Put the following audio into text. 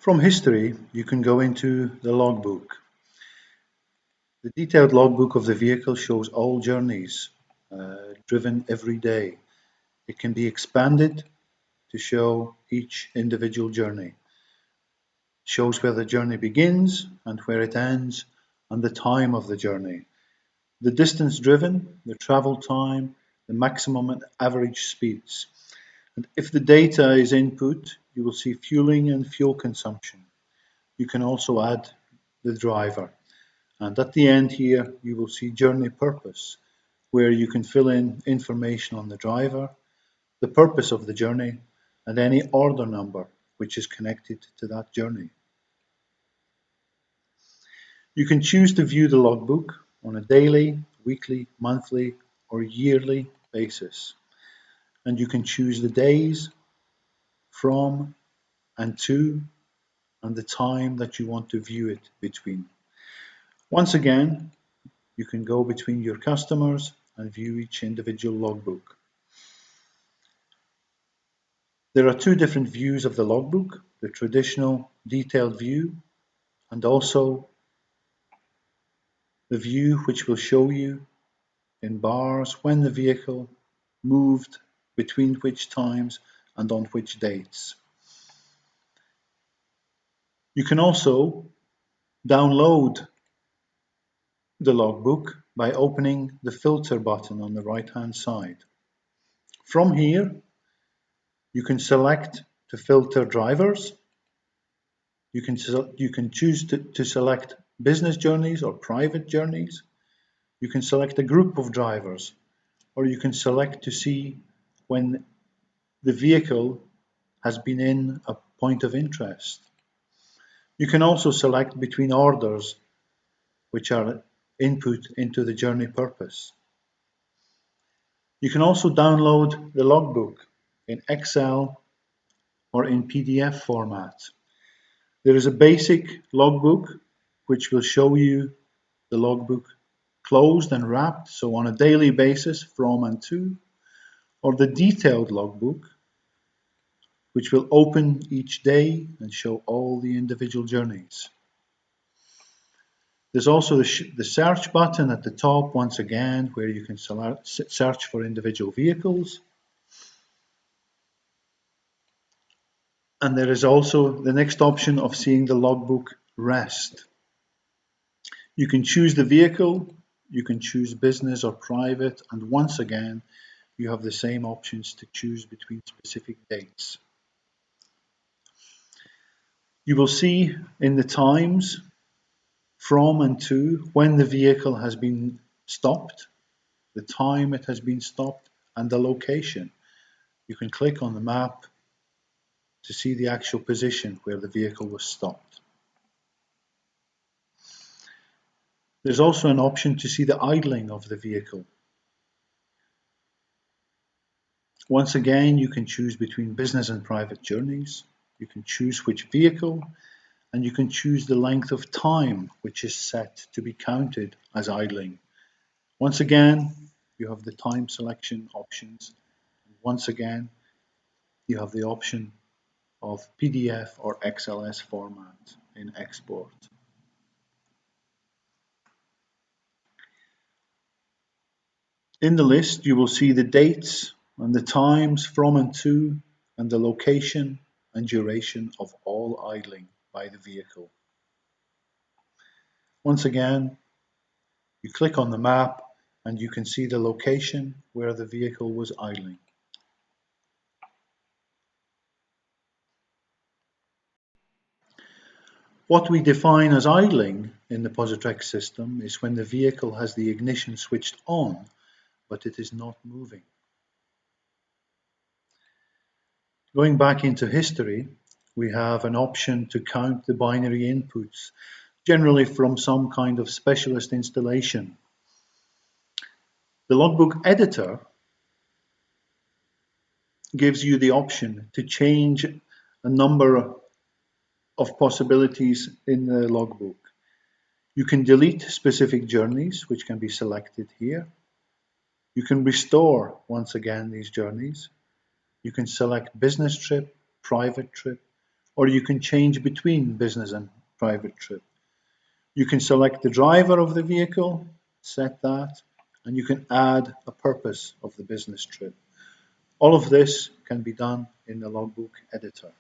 From history, you can go into the logbook. The detailed logbook of the vehicle shows all journeys driven every day. It can be expanded to show each individual journey. It shows where the journey begins and where it ends and the time of the journey. The distance driven, the travel time, the maximum and average speeds. And if the data is input, you will see fueling and fuel consumption. You can also add the driver. And at the end here, you will see journey purpose, where you can fill in information on the driver, the purpose of the journey, and any order number which is connected to that journey. You can choose to view the logbook on a daily, weekly, monthly, or yearly basis. And you can choose the days, from and to, and the time that you want to view it between. Once again, you can go between your customers and view each individual logbook. There are two different views of the logbook, the traditional detailed view and also the view which will show you in bars when the vehicle moved, between which times and on which dates. You can also download the logbook by opening the filter button on the right hand side. From here, you can select to filter drivers. You can choose to select business journeys or private journeys. You can select a group of drivers, or you can select to see when the vehicle has been in a point of interest. You can also select between orders which are input into the journey purpose. You can also download the logbook in Excel or in PDF format. There is a basic logbook which will show you the logbook closed and wrapped, so on a daily basis from and to, or the detailed logbook which will open each day and show all the individual journeys. There's also the search button at the top once again, where you can search for individual vehicles. And there is also the next option of seeing the logbook rest. You can choose the vehicle, you can choose business or private, and once again, you have the same options to choose between specific dates. You will see in the times from and to when the vehicle has been stopped, the time it has been stopped, and the location. You can click on the map to see the actual position where the vehicle was stopped. There's also an option to see the idling of the vehicle. Once again, you can choose between business and private journeys. You can choose which vehicle, and you can choose the length of time which is set to be counted as idling. Once again, you have the time selection options. Once again, you have the option of PDF or XLS format in export. In the list, you will see the dates and the times from and to, and the location and duration of all idling by the vehicle. Once again, you click on the map and you can see the location where the vehicle was idling. What we define as idling in the Positrex system is when the vehicle has the ignition switched on, but it is not moving. Going back into history, we have an option to count the binary inputs, generally from some kind of specialist installation. The logbook editor gives you the option to change a number of possibilities in the logbook. You can delete specific journeys, which can be selected here. You can restore, once again, these journeys. You can select business trip, private trip, or you can change between business and private trip. You can select the driver of the vehicle, set that, and you can add a purpose of the business trip. All of this can be done in the logbook editor.